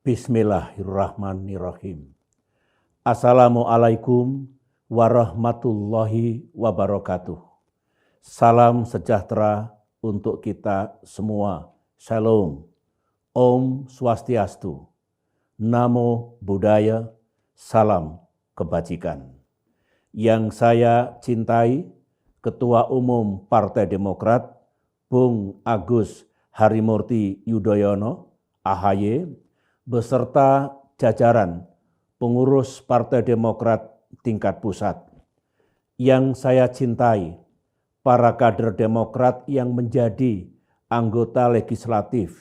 Bismillahirrahmanirrahim. Assalamualaikum warahmatullahi wabarakatuh. Salam sejahtera untuk kita semua. Shalom. Om Swastiastu. Namo Buddhaya. Salam kebajikan. Yang saya cintai, Ketua Umum Partai Demokrat, Bung Agus Harimurti Yudhoyono, AHY, beserta jajaran pengurus Partai Demokrat tingkat pusat. Yang saya cintai, para kader Demokrat yang menjadi anggota legislatif,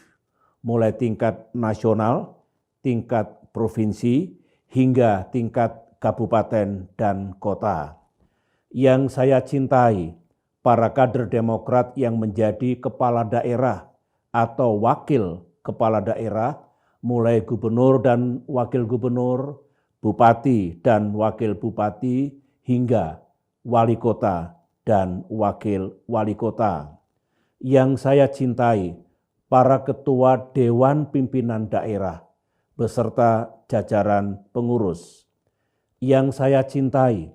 mulai tingkat nasional, tingkat provinsi, hingga tingkat kabupaten dan kota. Yang saya cintai, para kader Demokrat yang menjadi kepala daerah atau wakil kepala daerah, mulai gubernur dan wakil gubernur, bupati dan wakil bupati, hingga wali kota dan wakil wali kota. Yang saya cintai, para ketua Dewan Pimpinan Daerah, beserta jajaran pengurus. Yang saya cintai,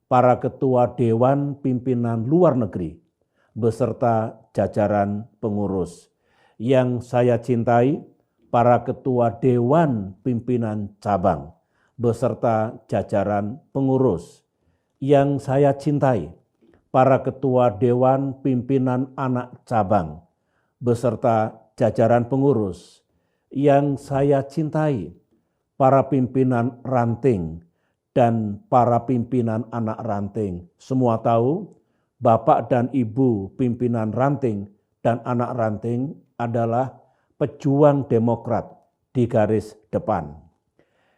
para ketua Dewan Pimpinan Luar Negeri, beserta jajaran pengurus. Yang saya cintai, para ketua Dewan Pimpinan Cabang, beserta jajaran pengurus. Yang saya cintai, para ketua Dewan Pimpinan Anak Cabang, beserta jajaran pengurus. Yang saya cintai, para pimpinan ranting dan para pimpinan anak ranting. Semua tahu, Bapak dan Ibu pimpinan ranting dan anak ranting adalah pejuang Demokrat di garis depan.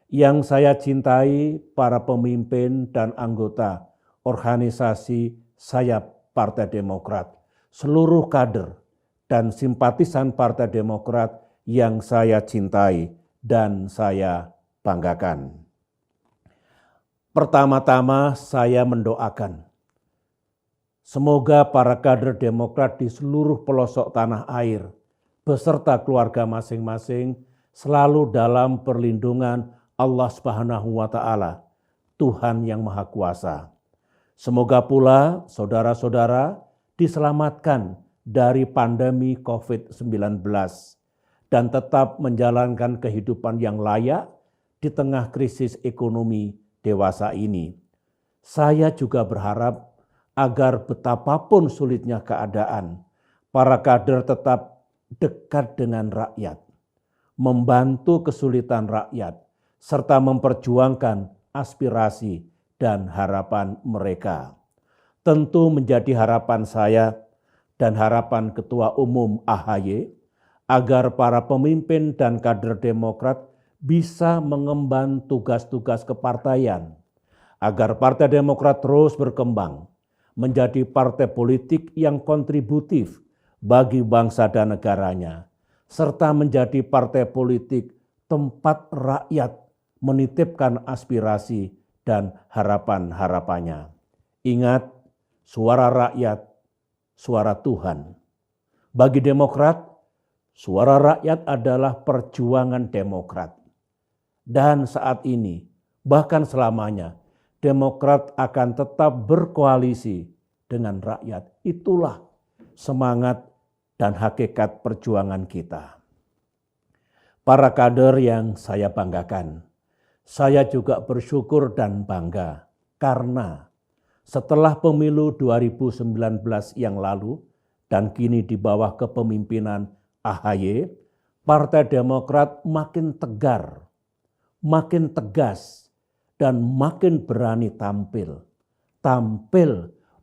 Yang saya cintai, para pemimpin dan anggota organisasi sayap Partai Demokrat, seluruh kader dan simpatisan Partai Demokrat yang saya cintai dan saya banggakan. Pertama-tama saya mendoakan, semoga para kader Demokrat di seluruh pelosok tanah air beserta keluarga masing-masing selalu dalam perlindungan Allah Subhanahu wa Ta'ala, Tuhan yang Maha Kuasa. Semoga pula saudara-saudara diselamatkan dari pandemi COVID-19 dan tetap menjalankan kehidupan yang layak di tengah krisis ekonomi dewasa ini. Saya juga berharap agar betapapun sulitnya keadaan, para kader tetap dekat dengan rakyat, membantu kesulitan rakyat, serta memperjuangkan aspirasi dan harapan mereka. Tentu menjadi harapan saya dan harapan Ketua Umum AHY agar para pemimpin dan kader Demokrat bisa mengemban tugas-tugas kepartaian, agar Partai Demokrat terus berkembang menjadi partai politik yang kontributif bagi bangsa dan negaranya, serta menjadi partai politik tempat rakyat menitipkan aspirasi dan harapan-harapannya. Ingat, suara rakyat, suara Tuhan. Bagi Demokrat, suara rakyat adalah perjuangan Demokrat. Dan saat ini, bahkan selamanya, Demokrat akan tetap berkoalisi dengan rakyat. Itulah semangat dan hakikat perjuangan kita. Para kader yang saya banggakan, saya juga bersyukur dan bangga karena setelah pemilu 2019 yang lalu dan kini di bawah kepemimpinan AHY, Partai Demokrat makin tegar, makin tegas, dan makin berani tampil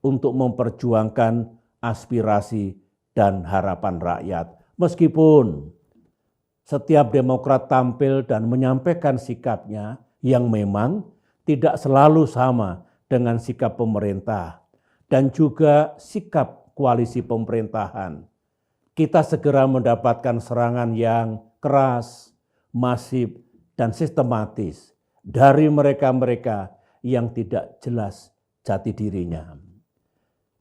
untuk memperjuangkan aspirasi dan harapan rakyat. Meskipun setiap Demokrat tampil dan menyampaikan sikapnya yang memang tidak selalu sama dengan sikap pemerintah dan juga sikap koalisi pemerintahan. Kita segera mendapatkan serangan yang keras, masif, dan sistematis dari mereka-mereka yang tidak jelas jati dirinya.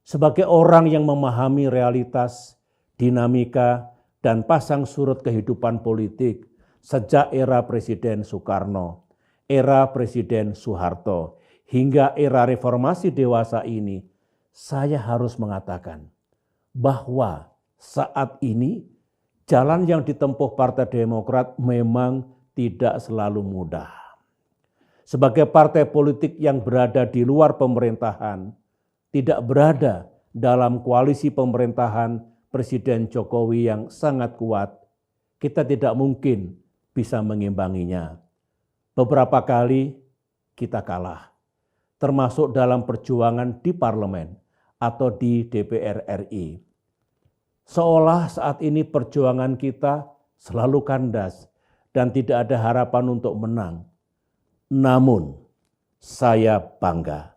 Sebagai orang yang memahami realitas, dinamika, dan pasang surut kehidupan politik, sejak era Presiden Soekarno, era Presiden Soeharto, hingga era reformasi dewasa ini, saya harus mengatakan bahwa saat ini jalan yang ditempuh Partai Demokrat memang tidak selalu mudah. Sebagai partai politik yang berada di luar pemerintahan, tidak berada dalam koalisi pemerintahan Presiden Jokowi yang sangat kuat, kita tidak mungkin bisa mengimbanginya. Beberapa kali kita kalah, termasuk dalam perjuangan di parlemen atau di DPR RI. Seolah saat ini perjuangan kita selalu kandas dan tidak ada harapan untuk menang. Namun saya bangga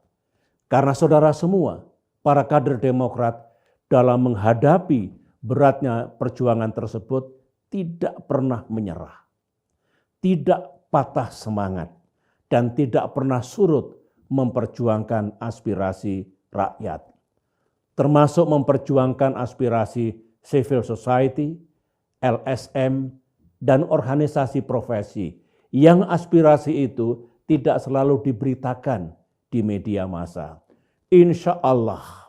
karena saudara semua, para kader Demokrat dalam menghadapi beratnya perjuangan tersebut tidak pernah menyerah, tidak patah semangat, dan tidak pernah surut memperjuangkan aspirasi rakyat, termasuk memperjuangkan aspirasi civil society, LSM, dan organisasi profesi yang aspirasi itu tidak selalu diberitakan di media massa. Insya Allah,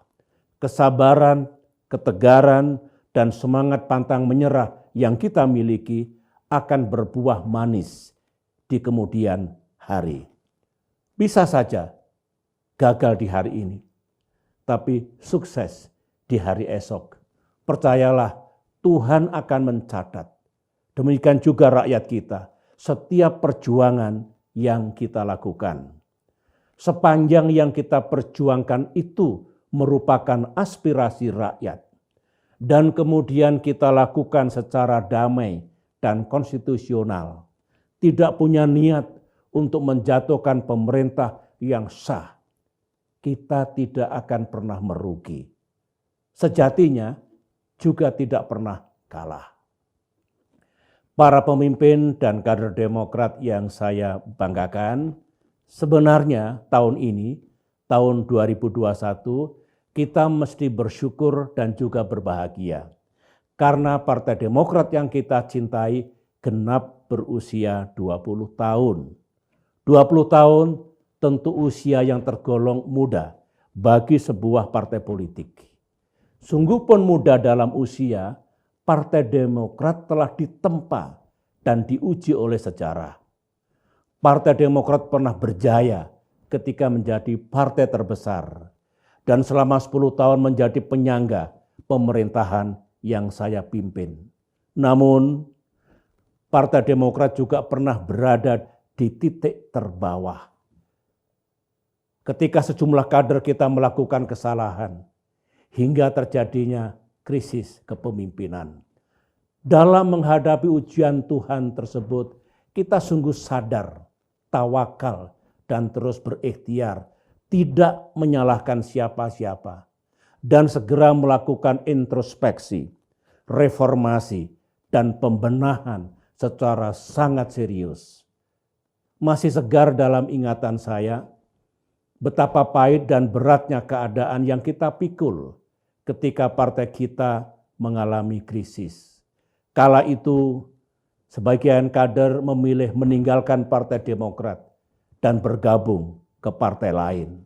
kesabaran, ketegaran, dan semangat pantang menyerah yang kita miliki akan berbuah manis di kemudian hari. Bisa saja gagal di hari ini, tapi sukses di hari esok. Percayalah, Tuhan akan mencatat. Demikian juga rakyat kita, setiap perjuangan yang kita lakukan. Sepanjang yang kita perjuangkan itu merupakan aspirasi rakyat, dan kemudian kita lakukan secara damai dan konstitusional, tidak punya niat untuk menjatuhkan pemerintah yang sah, kita tidak akan pernah merugi. Sejatinya juga tidak pernah kalah. Para pemimpin dan kader Demokrat yang saya banggakan, sebenarnya tahun ini, tahun 2021, kita mesti bersyukur dan juga berbahagia. Karena Partai Demokrat yang kita cintai genap berusia 20 tahun. 20 tahun tentu usia yang tergolong muda bagi sebuah partai politik. Sungguh pun muda dalam usia, Partai Demokrat telah ditempa dan diuji oleh sejarah. Partai Demokrat pernah berjaya ketika menjadi partai terbesar dan selama 10 tahun menjadi penyangga pemerintahan yang saya pimpin. Namun, Partai Demokrat juga pernah berada di titik terbawah. Ketika sejumlah kader kita melakukan kesalahan, hingga terjadinya krisis kepemimpinan. Dalam menghadapi ujian Tuhan tersebut, kita sungguh sadar, tawakal, dan terus berikhtiar, tidak menyalahkan siapa-siapa, dan segera melakukan introspeksi, reformasi, dan pembenahan secara sangat serius. Masih segar dalam ingatan saya, betapa pahit dan beratnya keadaan yang kita pikul ketika partai kita mengalami krisis. Kala itu, sebagian kader memilih meninggalkan Partai Demokrat dan bergabung ke partai lain.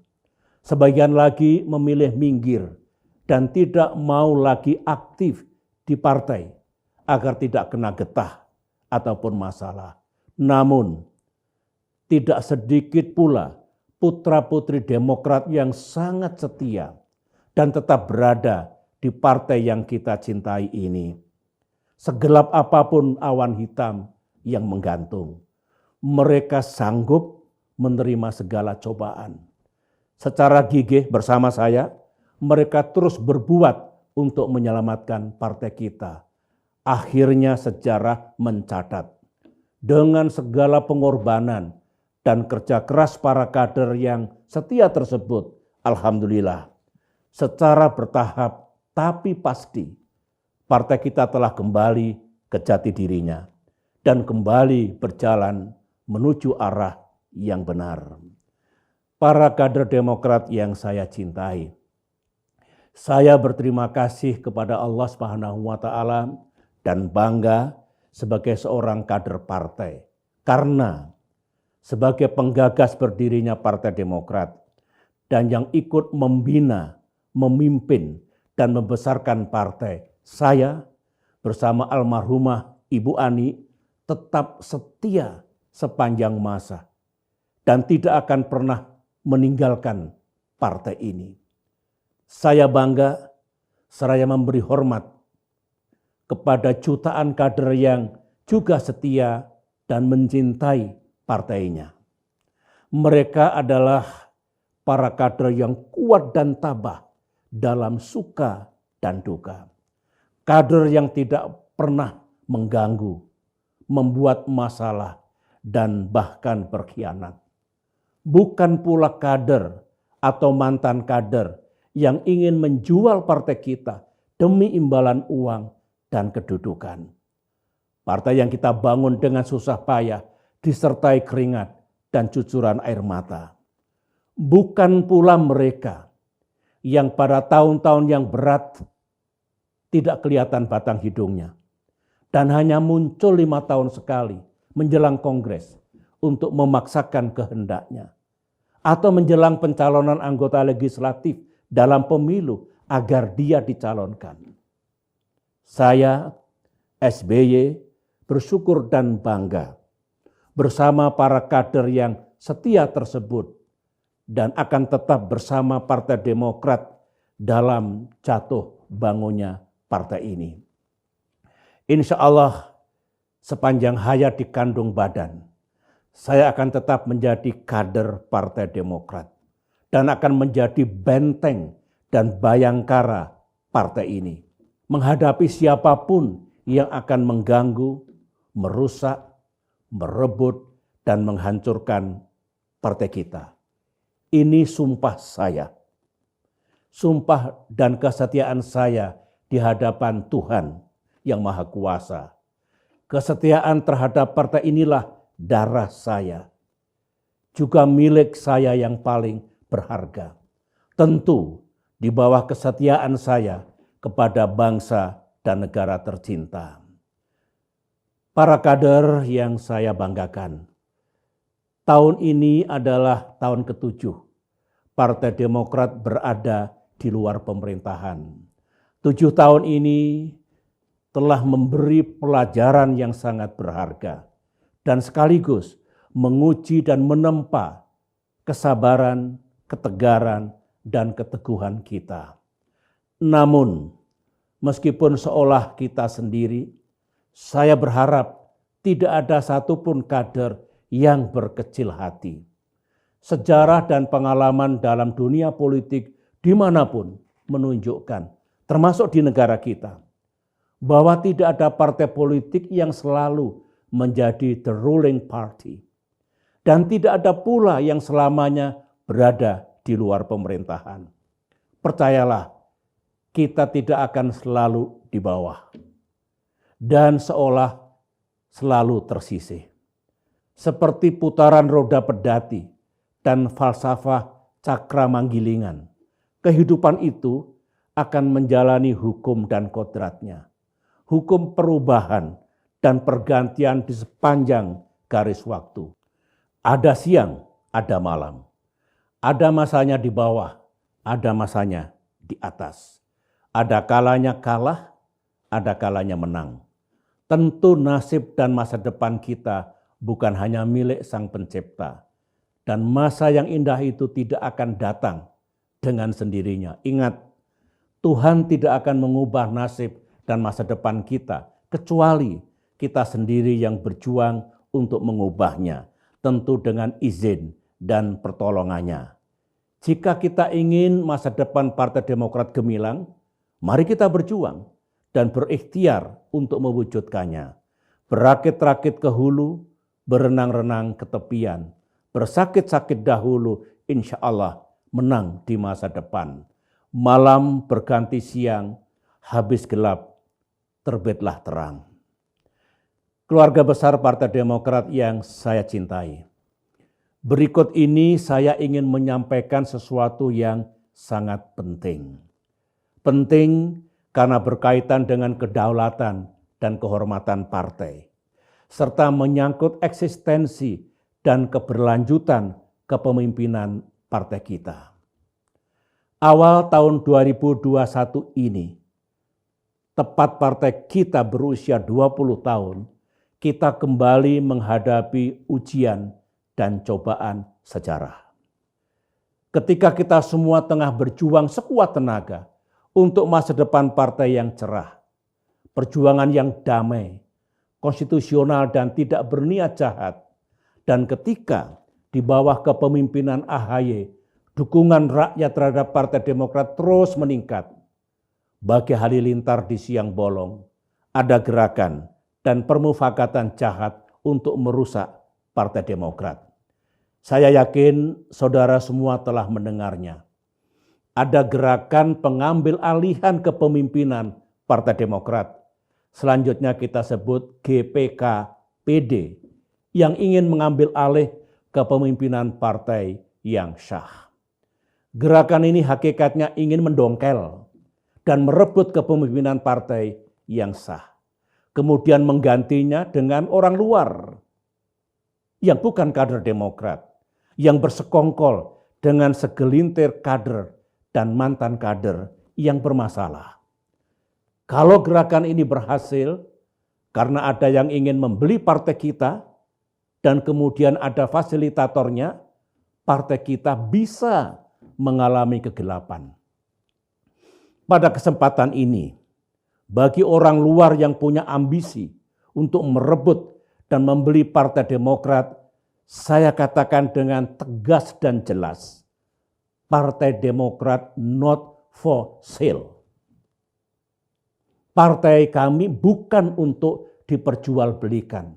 Sebagian lagi memilih minggir dan tidak mau lagi aktif di partai agar tidak kena getah ataupun masalah. Namun, tidak sedikit pula putra-putri Demokrat yang sangat setia dan tetap berada di partai yang kita cintai ini. Segelap apapun awan hitam yang menggantung, mereka sanggup menerima segala cobaan. Secara gigih bersama saya, mereka terus berbuat untuk menyelamatkan partai kita. Akhirnya sejarah mencatat, dengan segala pengorbanan dan kerja keras para kader yang setia tersebut, alhamdulillah, secara bertahap tapi pasti, partai kita telah kembali ke jati dirinya dan kembali berjalan menuju arah yang benar. Para kader Demokrat yang saya cintai, saya berterima kasih kepada Allah Subhanahu wa Ta'ala dan bangga sebagai seorang kader partai. Karena sebagai penggagas berdirinya Partai Demokrat dan yang ikut membina, memimpin, dan membesarkan partai, saya bersama almarhumah Ibu Ani tetap setia sepanjang masa dan tidak akan pernah meninggalkan partai ini. Saya bangga seraya memberi hormat kepada jutaan kader yang juga setia dan mencintai partainya. Mereka adalah para kader yang kuat dan tabah dalam suka dan duka. Kader yang tidak pernah mengganggu, membuat masalah, dan bahkan berkhianat. Bukan pula kader atau mantan kader yang ingin menjual partai kita demi imbalan uang dan kedudukan. Partai yang kita bangun dengan susah payah, disertai keringat dan cucuran air mata. Bukan pula mereka yang pada tahun-tahun yang berat tidak kelihatan batang hidungnya dan hanya muncul 5 tahun sekali menjelang kongres untuk memaksakan kehendaknya atau menjelang pencalonan anggota legislatif dalam pemilu agar dia dicalonkan. Saya, SBY, bersyukur dan bangga bersama para kader yang setia tersebut dan akan tetap bersama Partai Demokrat dalam jatuh bangunnya partai ini. Insya Allah sepanjang hayat di kandung badan, saya akan tetap menjadi kader Partai Demokrat dan akan menjadi benteng dan bayangkara partai ini. Menghadapi siapapun yang akan mengganggu, merusak, merebut, dan menghancurkan partai kita. Ini sumpah saya. Sumpah dan kesetiaan saya di hadapan Tuhan yang Maha Kuasa. Kesetiaan terhadap partai inilah darah saya. Juga milik saya yang paling berharga. Tentu di bawah kesetiaan saya kepada bangsa dan negara tercinta. Para kader yang saya banggakan, tahun ini adalah tahun ke-7 Partai Demokrat berada di luar pemerintahan. 7 tahun ini telah memberi pelajaran yang sangat berharga dan sekaligus menguji dan menempa kesabaran, ketegaran, dan keteguhan kita. Namun, meskipun seolah kita sendiri, saya berharap tidak ada satupun kader yang berkecil hati. Sejarah dan pengalaman dalam dunia politik dimanapun menunjukkan, termasuk di negara kita, bahwa tidak ada partai politik yang selalu menjadi the ruling party. Dan tidak ada pula yang selamanya berada di luar pemerintahan. Percayalah, kita tidak akan selalu di bawah dan seolah selalu tersisih. Seperti putaran roda pedati dan falsafah cakra manggilingan, kehidupan itu akan menjalani hukum dan kodratnya. Hukum perubahan dan pergantian di sepanjang garis waktu. Ada siang, ada malam. Ada masanya di bawah, ada masanya di atas. Ada kalanya kalah, ada kalanya menang. Tentu nasib dan masa depan kita bukan hanya milik Sang Pencipta. Dan masa yang indah itu tidak akan datang dengan sendirinya. Ingat, Tuhan tidak akan mengubah nasib dan masa depan kita, kecuali kita sendiri yang berjuang untuk mengubahnya, tentu dengan izin dan pertolongannya. Jika kita ingin masa depan Partai Demokrat gemilang, mari kita berjuang dan berikhtiar untuk mewujudkannya. Berakit-rakit ke hulu, berenang-renang ke tepian, bersakit-sakit dahulu, insya Allah menang di masa depan. Malam berganti siang, habis gelap, terbitlah terang. Keluarga besar Partai Demokrat yang saya cintai, berikut ini saya ingin menyampaikan sesuatu yang sangat penting. Penting karena berkaitan dengan kedaulatan dan kehormatan partai, serta menyangkut eksistensi dan keberlanjutan kepemimpinan partai kita. Awal tahun 2021 ini, tepat partai kita berusia 20 tahun, kita kembali menghadapi ujian dan cobaan sejarah. Ketika kita semua tengah berjuang sekuat tenaga untuk masa depan partai yang cerah, perjuangan yang damai, konstitusional dan tidak berniat jahat, dan ketika di bawah kepemimpinan AHY, dukungan rakyat terhadap Partai Demokrat terus meningkat. Bagi halilintar di siang bolong, ada gerakan dan permufakatan jahat untuk merusak Partai Demokrat. Saya yakin saudara semua telah mendengarnya. Ada gerakan pengambil alihan kepemimpinan Partai Demokrat. Selanjutnya kita sebut GPK-PD yang ingin mengambil alih kepemimpinan partai yang sah. Gerakan ini hakikatnya ingin mendongkel dan merebut kepemimpinan partai yang sah. Kemudian menggantinya dengan orang luar yang bukan kader Demokrat, yang bersekongkol dengan segelintir kader dan mantan kader yang bermasalah. Kalau gerakan ini berhasil, karena ada yang ingin membeli partai kita, dan kemudian ada fasilitatornya, partai kita bisa mengalami kegelapan. Pada kesempatan ini, bagi orang luar yang punya ambisi untuk merebut dan membeli Partai Demokrat, saya katakan dengan tegas dan jelas, Partai Demokrat not for sale. Partai kami bukan untuk diperjualbelikan.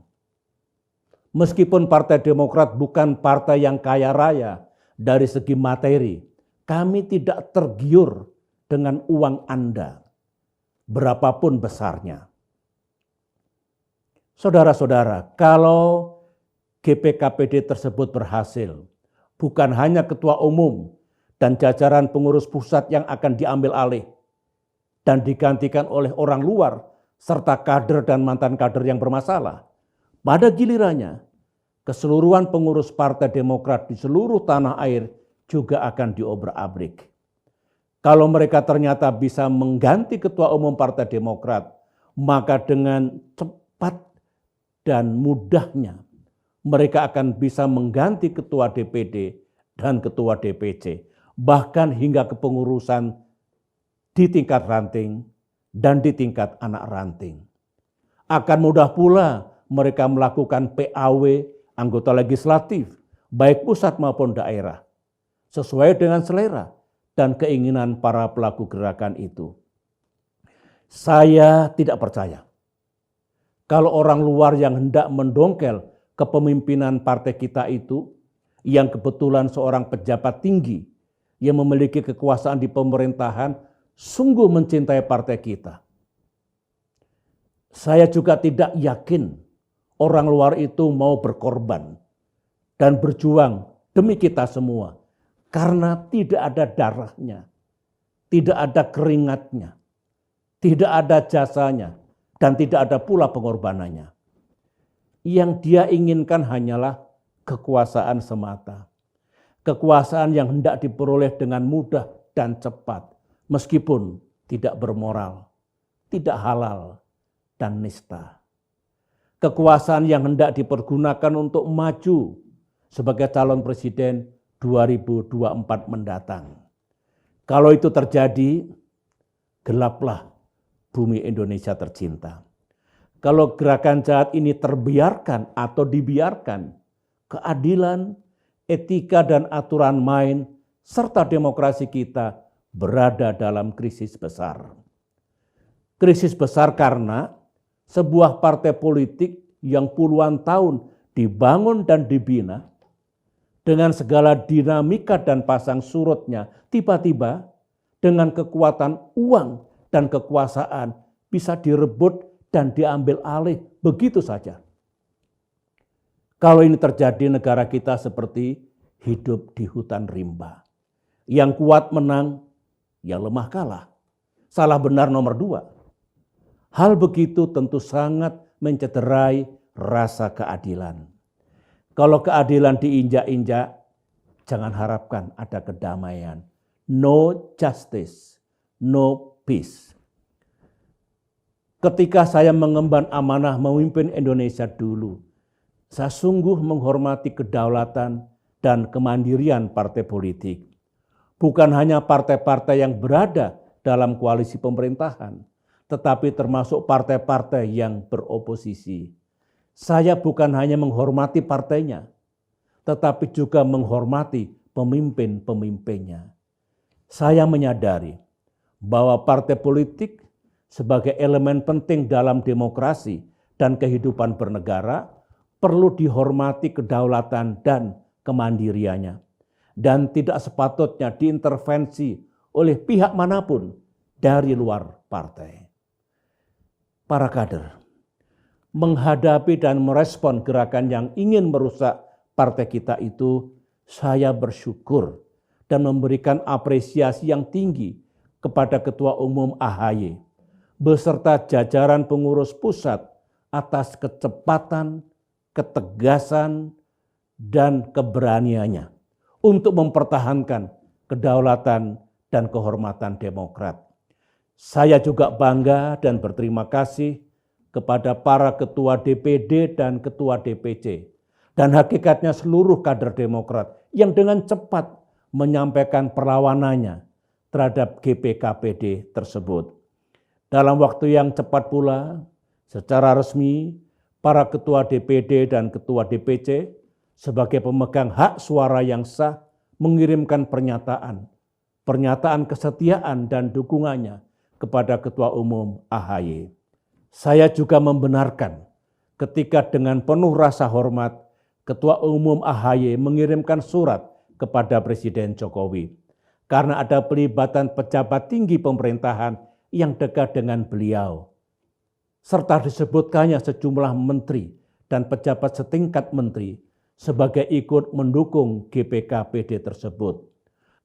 Meskipun Partai Demokrat bukan partai yang kaya raya dari segi materi, kami tidak tergiur dengan uang Anda, berapapun besarnya. Saudara-saudara, kalau GPKPD tersebut berhasil, bukan hanya ketua umum dan jajaran pengurus pusat yang akan diambil alih dan digantikan oleh orang luar, serta kader dan mantan kader yang bermasalah. Pada gilirannya, keseluruhan pengurus Partai Demokrat di seluruh tanah air juga akan diobrak-abrik. Kalau mereka ternyata bisa mengganti ketua umum Partai Demokrat, maka dengan cepat dan mudahnya mereka akan bisa mengganti ketua DPD dan ketua DPC, bahkan hingga kepengurusan di tingkat ranting dan di tingkat anak ranting. Akan mudah pula mereka melakukan PAW anggota legislatif, baik pusat maupun daerah, sesuai dengan selera dan keinginan para pelaku gerakan itu. Saya tidak percaya kalau orang luar yang hendak mendongkel kepemimpinan partai kita itu, yang kebetulan seorang pejabat tinggi yang memiliki kekuasaan di pemerintahan, sungguh mencintai partai kita. Saya juga tidak yakin orang luar itu mau berkorban dan berjuang demi kita semua, karena tidak ada darahnya, tidak ada keringatnya, tidak ada jasanya, dan tidak ada pula pengorbanannya. Yang dia inginkan hanyalah kekuasaan semata. Kekuasaan yang hendak diperoleh dengan mudah dan cepat, meskipun tidak bermoral, tidak halal, dan nista. Kekuasaan yang hendak dipergunakan untuk maju sebagai calon presiden 2024 mendatang. Kalau itu terjadi, gelaplah bumi Indonesia tercinta. Kalau gerakan jahat ini terbiarkan atau dibiarkan, keadilan, etika dan aturan main, serta demokrasi kita berada dalam krisis besar. Krisis besar karena sebuah partai politik yang puluhan tahun dibangun dan dibina, dengan segala dinamika dan pasang surutnya, tiba-tiba dengan kekuatan uang dan kekuasaan bisa direbut dan diambil alih begitu saja. Kalau ini terjadi, negara kita seperti hidup di hutan rimba. Yang kuat menang, yang lemah kalah. Salah benar nomor 2. Hal begitu tentu sangat mencederai rasa keadilan. Kalau keadilan diinjak-injak, jangan harapkan ada kedamaian. No justice, no peace. Ketika saya mengemban amanah memimpin Indonesia dulu, saya sungguh menghormati kedaulatan dan kemandirian partai politik. Bukan hanya partai-partai yang berada dalam koalisi pemerintahan, tetapi termasuk partai-partai yang beroposisi. Saya bukan hanya menghormati partainya, tetapi juga menghormati pemimpin-pemimpinnya. Saya menyadari bahwa partai politik sebagai elemen penting dalam demokrasi dan kehidupan bernegara perlu dihormati kedaulatan dan kemandiriannya, dan tidak sepatutnya diintervensi oleh pihak manapun dari luar partai. Para kader, menghadapi dan merespon gerakan yang ingin merusak partai kita itu, saya bersyukur dan memberikan apresiasi yang tinggi kepada Ketua Umum AHY beserta jajaran pengurus pusat atas kecepatan, ketegasan, dan keberaniannya untuk mempertahankan kedaulatan dan kehormatan Demokrat. Saya juga bangga dan berterima kasih kepada para ketua DPD dan ketua DPC, dan hakikatnya seluruh kader Demokrat yang dengan cepat menyampaikan perlawanannya terhadap GPKPD tersebut. Dalam waktu yang cepat pula, secara resmi, para ketua DPD dan ketua DPC sebagai pemegang hak suara yang sah mengirimkan pernyataan kesetiaan dan dukungannya kepada Ketua Umum AHY. Saya juga membenarkan ketika dengan penuh rasa hormat Ketua Umum AHY mengirimkan surat kepada Presiden Jokowi karena ada pelibatan pejabat tinggi pemerintahan yang dekat dengan beliau, serta disebutkannya sejumlah menteri dan pejabat setingkat menteri sebagai ikut mendukung GPKPD tersebut.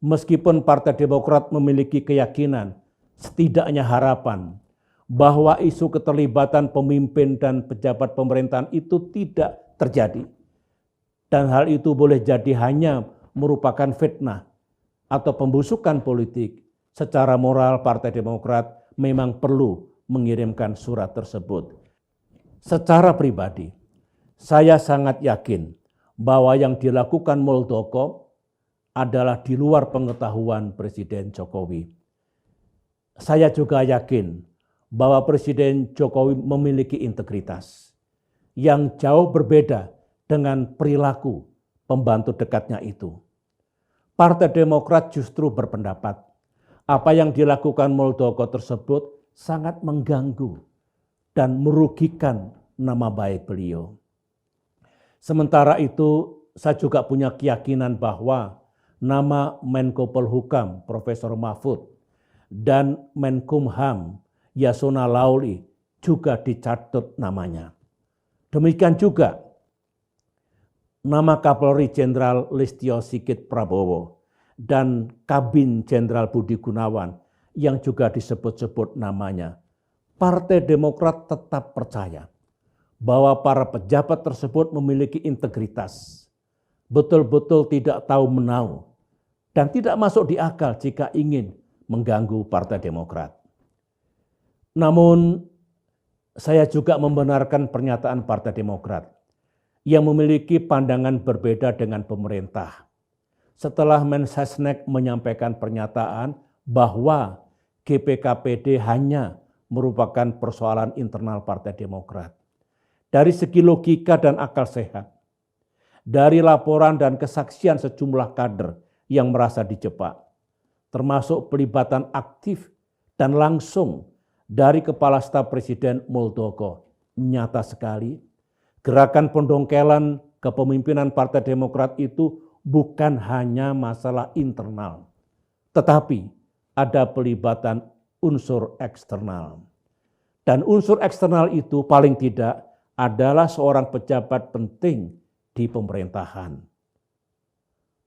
Meskipun Partai Demokrat memiliki keyakinan, setidaknya harapan, bahwa isu keterlibatan pemimpin dan pejabat pemerintahan itu tidak terjadi. Dan hal itu boleh jadi hanya merupakan fitnah atau pembusukan politik. Secara moral Partai Demokrat memang perlu mengirimkan surat tersebut. Secara pribadi, saya sangat yakin bahwa yang dilakukan Muldoko adalah di luar pengetahuan Presiden Jokowi. Saya juga yakin bahwa Presiden Jokowi memiliki integritas yang jauh berbeda dengan perilaku pembantu dekatnya itu. Partai Demokrat justru berpendapat apa yang dilakukan Muldoko tersebut sangat mengganggu dan merugikan nama baik beliau. Sementara itu, saya juga punya keyakinan bahwa nama Menko Polhukam Profesor Mahfud dan Menkumham Yasona Lauli juga dicatut namanya. Demikian juga nama Kapolri Jenderal Listio Sigit Prabowo dan Kabin Jenderal Budi Gunawan yang juga disebut-sebut namanya. Partai Demokrat tetap percaya bahwa para pejabat tersebut memiliki integritas, betul-betul tidak tahu menau, dan tidak masuk di akal jika ingin mengganggu Partai Demokrat. Namun, saya juga membenarkan pernyataan Partai Demokrat yang memiliki pandangan berbeda dengan pemerintah. Setelah Mensesnek menyampaikan pernyataan bahwa GPKPD hanya merupakan persoalan internal Partai Demokrat. Dari segi logika dan akal sehat, dari laporan dan kesaksian sejumlah kader yang merasa dijebak, termasuk pelibatan aktif dan langsung dari Kepala Staf Presiden Muldoko, nyata sekali gerakan pendongkelan kepemimpinan Partai Demokrat itu bukan hanya masalah internal, tetapi ada pelibatan unsur eksternal. Dan unsur eksternal itu paling tidak adalah seorang pejabat penting di pemerintahan.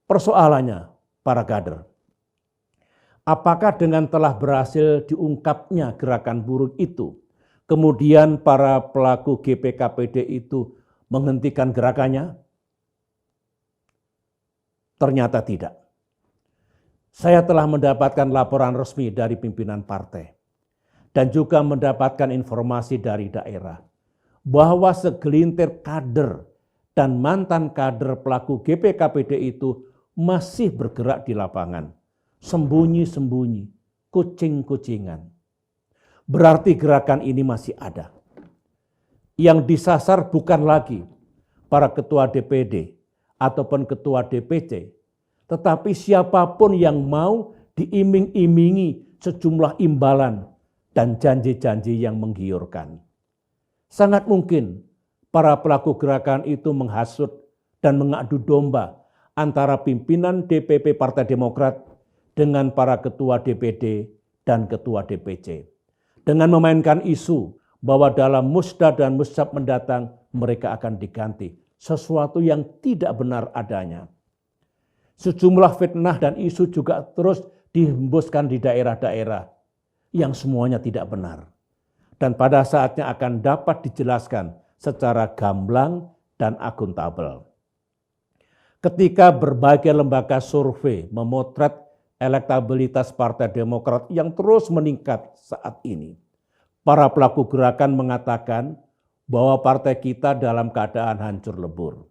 Persoalannya, para kader, apakah dengan telah berhasil diungkapnya gerakan buruk itu, kemudian para pelaku GPKPD itu menghentikan gerakannya? Ternyata tidak. Saya telah mendapatkan laporan resmi dari pimpinan partai dan juga mendapatkan informasi dari daerah bahwa segelintir kader dan mantan kader pelaku GPKPD itu masih bergerak di lapangan, sembunyi-sembunyi, kucing-kucingan. Berarti gerakan ini masih ada. Yang disasar bukan lagi para ketua DPD ataupun ketua DPC, tetapi siapapun yang mau diiming-imingi sejumlah imbalan dan janji-janji yang menggiurkan. Sangat mungkin para pelaku gerakan itu menghasut dan mengadu domba antara pimpinan DPP Partai Demokrat dengan para ketua DPD dan ketua DPC. Dengan memainkan isu bahwa dalam musda dan muscap mendatang mereka akan diganti. Sesuatu yang tidak benar adanya. Sejumlah fitnah dan isu juga terus dihembuskan di daerah-daerah yang semuanya tidak benar. Dan pada saatnya akan dapat dijelaskan secara gamblang dan akuntabel. Ketika berbagai lembaga survei memotret elektabilitas Partai Demokrat yang terus meningkat saat ini, para pelaku gerakan mengatakan bahwa partai kita dalam keadaan hancur lebur.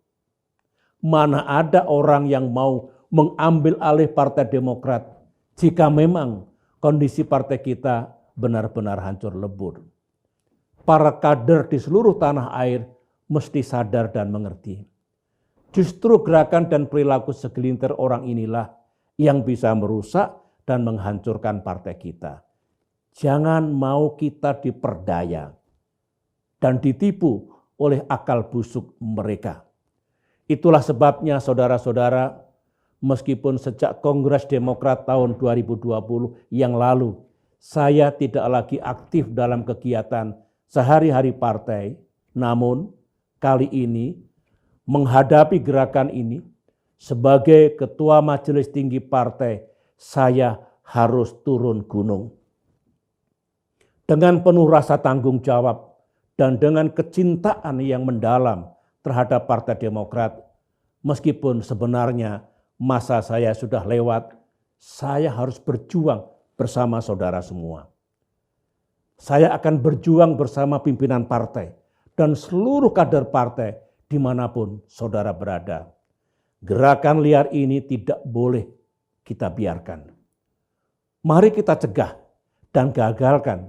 Mana ada orang yang mau mengambil alih Partai Demokrat jika memang kondisi partai kita benar-benar hancur lebur. Para kader di seluruh tanah air mesti sadar dan mengerti. Justru gerakan dan perilaku segelintir orang inilah yang bisa merusak dan menghancurkan partai kita. Jangan mau kita diperdaya dan ditipu oleh akal busuk mereka. Itulah sebabnya saudara-saudara, meskipun sejak Kongres Demokrat tahun 2020 yang lalu, saya tidak lagi aktif dalam kegiatan sehari-hari partai, namun kali ini menghadapi gerakan ini, sebagai Ketua Majelis Tinggi Partai, saya harus turun gunung. Dengan penuh rasa tanggung jawab dan dengan kecintaan yang mendalam terhadap Partai Demokrat, meskipun sebenarnya masa saya sudah lewat, saya harus berjuang bersama saudara semua. Saya akan berjuang bersama pimpinan partai dan seluruh kader partai dimanapun saudara berada. Gerakan liar ini tidak boleh kita biarkan. Mari kita cegah dan gagalkan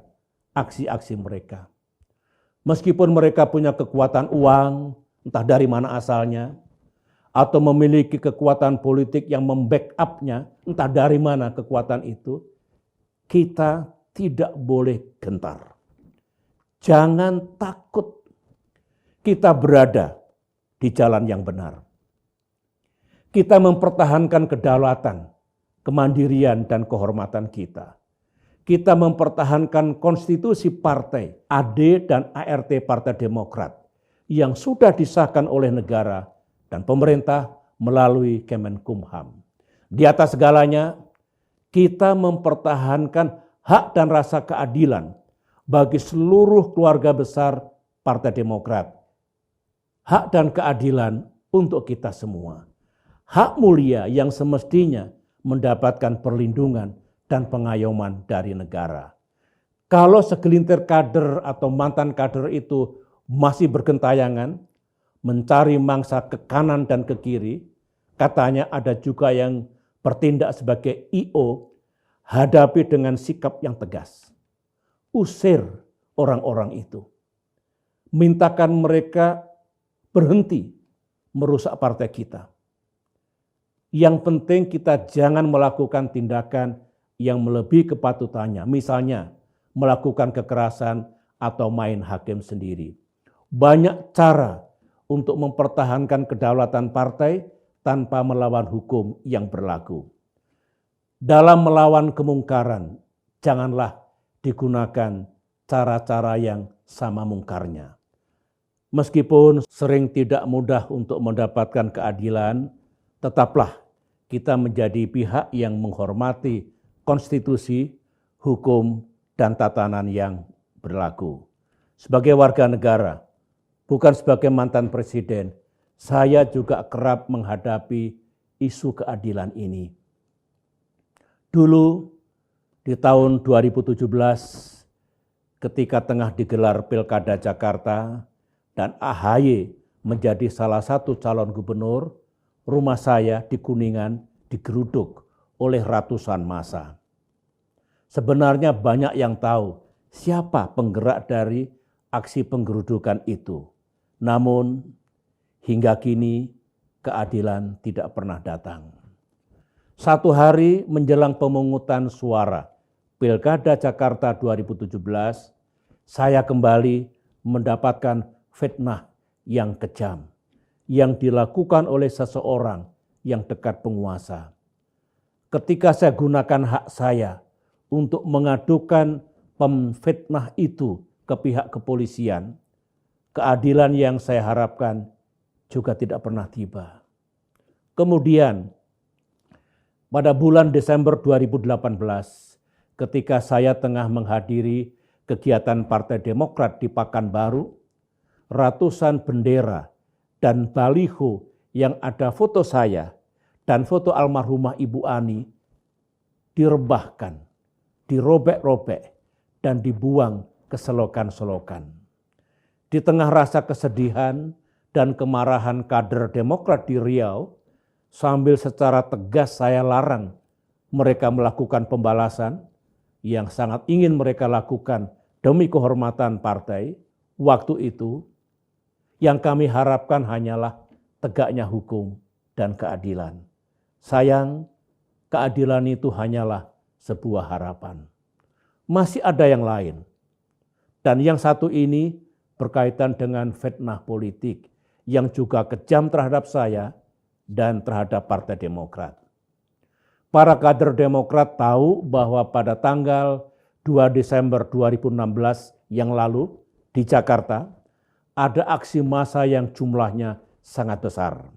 aksi-aksi mereka. Meskipun mereka punya kekuatan uang, entah dari mana asalnya, atau memiliki kekuatan politik yang membackup-nya, entah dari mana kekuatan itu, kita tidak boleh gentar. Jangan takut. Kita berada di jalan yang benar. Kita mempertahankan kedaulatan, kemandirian, dan kehormatan kita. Kita mempertahankan konstitusi partai AD dan ART Partai Demokrat yang sudah disahkan oleh negara dan pemerintah melalui Kemenkumham. Di atas segalanya, kita mempertahankan hak dan rasa keadilan bagi seluruh keluarga besar Partai Demokrat. Hak dan keadilan untuk kita semua. Hak mulia yang semestinya mendapatkan perlindungan dan pengayoman dari negara. Kalau segelintir kader atau mantan kader itu masih bergentayangan, mencari mangsa ke kanan dan ke kiri, katanya ada juga yang bertindak sebagai I.O., hadapi dengan sikap yang tegas. Usir orang-orang itu. Mintakan mereka berhenti merusak partai kita. Yang penting kita jangan melakukan tindakan yang melebihi kepatutannya. Misalnya melakukan kekerasan atau main hakim sendiri. Banyak cara untuk mempertahankan kedaulatan partai tanpa melawan hukum yang berlaku. Dalam melawan kemungkaran, janganlah digunakan cara-cara yang sama mungkarnya. Meskipun sering tidak mudah untuk mendapatkan keadilan, tetaplah kita menjadi pihak yang menghormati konstitusi, hukum, dan tatanan yang berlaku. Sebagai warga negara, bukan sebagai mantan presiden, saya juga kerap menghadapi isu keadilan ini. Dulu di tahun 2017, ketika tengah digelar Pilkada Jakarta dan AHY menjadi salah satu calon gubernur, rumah saya di Kuningan digeruduk oleh ratusan massa. Sebenarnya banyak yang tahu siapa penggerak dari aksi penggerudukan itu. Namun hingga kini keadilan tidak pernah datang. Satu hari menjelang pemungutan suara Pilkada Jakarta 2017, saya kembali mendapatkan fitnah yang kejam yang dilakukan oleh seseorang yang dekat penguasa. Ketika saya gunakan hak saya untuk mengadukan pemfitnah itu ke pihak kepolisian, keadilan yang saya harapkan juga tidak pernah tiba. Kemudian pada bulan Desember 2018, ketika saya tengah menghadiri kegiatan Partai Demokrat di Pekanbaru, ratusan bendera dan baliho yang ada foto saya dan foto almarhumah Ibu Ani direbahkan, dirobek-robek, dan dibuang ke selokan-selokan. Di tengah rasa kesedihan dan kemarahan kader Demokrat di Riau, sambil secara tegas saya larang mereka melakukan pembalasan yang sangat ingin mereka lakukan demi kehormatan partai, waktu itu yang kami harapkan hanyalah tegaknya hukum dan keadilan. Sayang, keadilan itu hanyalah sebuah harapan. Masih ada yang lain. Dan yang satu ini berkaitan dengan fitnah politik yang juga kejam terhadap saya dan terhadap Partai Demokrat. Para kader Demokrat tahu bahwa pada tanggal 2 Desember 2016 yang lalu di Jakarta ada aksi massa yang jumlahnya sangat besar,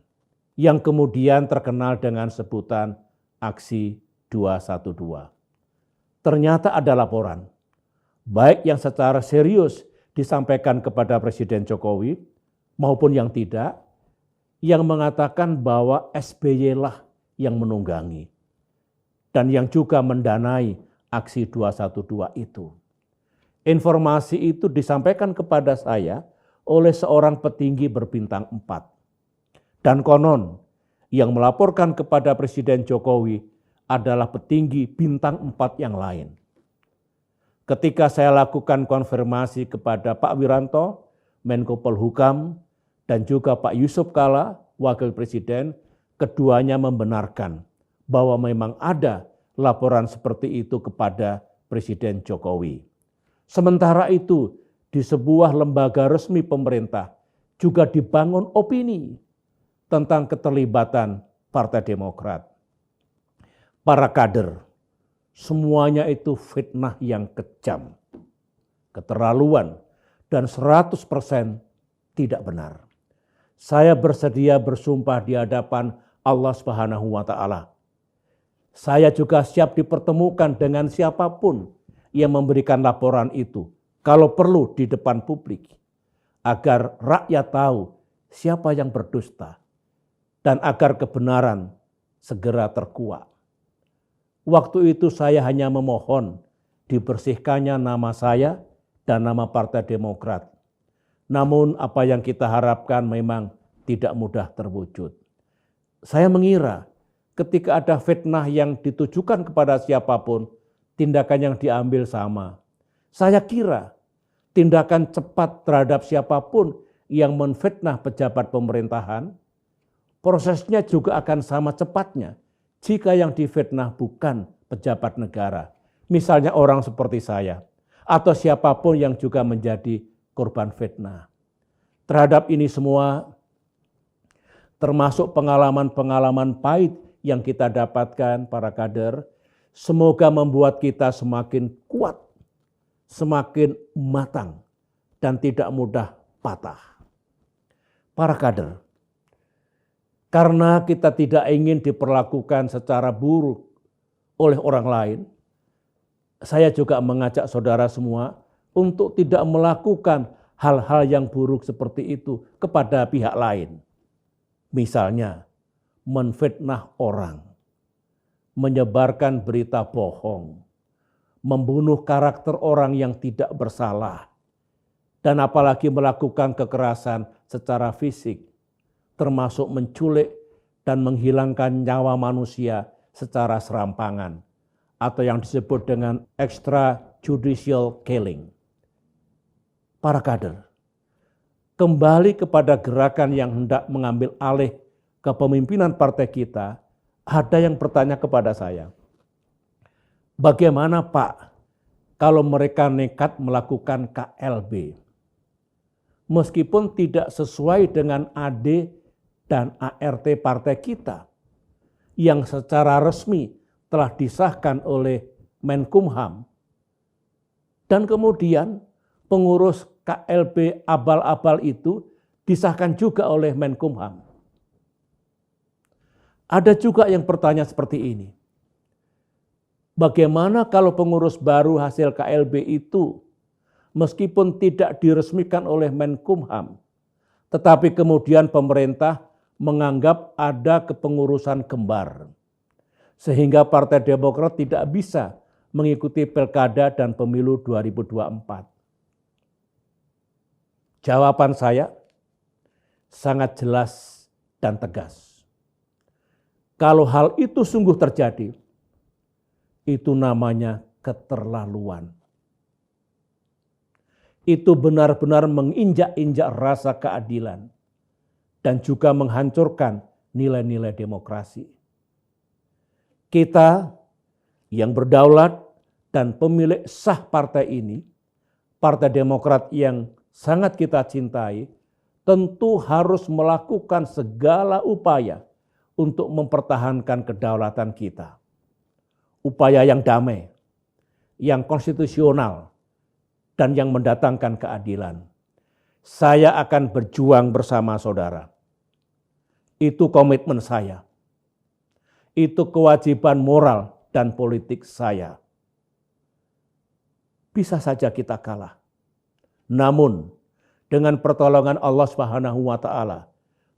yang kemudian terkenal dengan sebutan aksi 212. Ternyata ada laporan, baik yang secara serius disampaikan kepada Presiden Jokowi maupun yang tidak, yang mengatakan bahwa SBY lah yang menunggangi dan yang juga mendanai aksi 212 itu. Informasi itu disampaikan kepada saya oleh seorang petinggi berbintang 4. Dan konon yang melaporkan kepada Presiden Jokowi adalah petinggi bintang 4 yang lain. Ketika saya lakukan konfirmasi kepada Pak Wiranto, Menko Polhukam, dan juga Pak Yusuf Kalla, Wakil Presiden, keduanya membenarkan bahwa memang ada laporan seperti itu kepada Presiden Jokowi. Sementara itu, di sebuah lembaga resmi pemerintah juga dibangun opini tentang keterlibatan Partai Demokrat. Para kader, semuanya itu fitnah yang kejam, keterlaluan, dan 100% tidak benar. Saya bersedia bersumpah di hadapan Allah Subhanahu wa Ta'ala. Saya juga siap dipertemukan dengan siapapun yang memberikan laporan itu, kalau perlu di depan publik, agar rakyat tahu siapa yang berdusta dan agar kebenaran segera terkuak. Waktu itu saya hanya memohon dibersihkannya nama saya dan nama Partai Demokrat. Namun apa yang kita harapkan memang tidak mudah terwujud. Saya mengira ketika ada fitnah yang ditujukan kepada siapapun, tindakan yang diambil sama. Saya kira tindakan cepat terhadap siapapun yang menfitnah pejabat pemerintahan, prosesnya juga akan sama cepatnya jika yang difitnah bukan pejabat negara. Misalnya orang seperti saya atau siapapun yang juga menjadi korban fitnah. Terhadap ini semua, termasuk pengalaman-pengalaman pahit yang kita dapatkan para kader, semoga membuat kita semakin kuat, semakin matang, dan tidak mudah patah. Para kader, karena kita tidak ingin diperlakukan secara buruk oleh orang lain, saya juga mengajak saudara semua untuk tidak melakukan hal-hal yang buruk seperti itu kepada pihak lain. Misalnya, menfitnah orang, menyebarkan berita bohong, membunuh karakter orang yang tidak bersalah, dan apalagi melakukan kekerasan secara fisik, termasuk menculik dan menghilangkan nyawa manusia secara serampangan, atau yang disebut dengan extrajudicial killing. Para kader, kembali kepada gerakan yang hendak mengambil alih kepemimpinan partai kita, ada yang bertanya kepada saya, bagaimana Pak kalau mereka nekat melakukan KLB? Meskipun tidak sesuai dengan AD dan ART partai kita, yang secara resmi telah disahkan oleh Menkumham, dan kemudian pengurus KLB abal-abal itu disahkan juga oleh Menkumham. Ada juga yang bertanya seperti ini. Bagaimana kalau pengurus baru hasil KLB itu meskipun tidak diresmikan oleh Menkumham, tetapi kemudian pemerintah menganggap ada kepengurusan kembar, sehingga Partai Demokrat tidak bisa mengikuti pilkada dan pemilu 2024. Jawaban saya sangat jelas dan tegas. Kalau hal itu sungguh terjadi, itu namanya keterlaluan. Itu benar-benar menginjak-injak rasa keadilan dan juga menghancurkan nilai-nilai demokrasi. Kita yang berdaulat dan pemilik sah partai ini, Partai Demokrat yang sangat kita cintai, tentu harus melakukan segala upaya untuk mempertahankan kedaulatan kita. Upaya yang damai, yang konstitusional, dan yang mendatangkan keadilan. Saya akan berjuang bersama saudara. Itu komitmen saya. Itu kewajiban moral dan politik saya. Bisa saja kita kalah. Namun, dengan pertolongan Allah Subhanahu wa Ta'ala,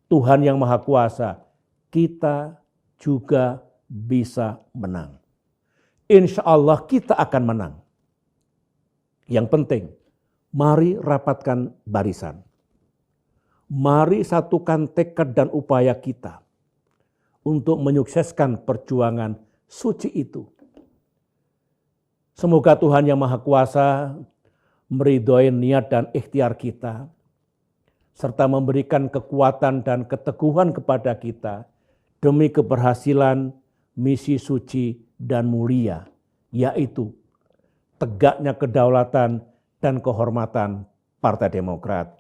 Tuhan yang Maha Kuasa, kita juga bisa menang. Insya Allah kita akan menang. Yang penting, mari rapatkan barisan. Mari satukan tekad dan upaya kita untuk menyukseskan perjuangan suci itu. Semoga Tuhan yang Maha Kuasa meridhoi niat dan ikhtiar kita, serta memberikan kekuatan dan keteguhan kepada kita demi keberhasilan misi suci dan mulia, yaitu tegaknya kedaulatan dan kehormatan Partai Demokrat.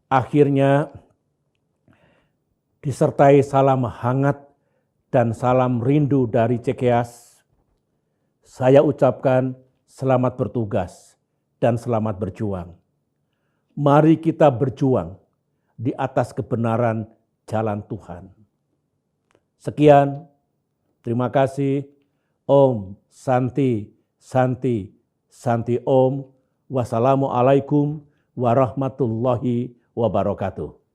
Akhirnya, disertai salam hangat dan salam rindu dari Cikeas, saya ucapkan selamat bertugas dan selamat berjuang. Mari kita berjuang di atas kebenaran jalan Tuhan. Sekian, terima kasih. Om Santi, Santi, Santi Om. Wassalamualaikum warahmatullahi wabarakatuh.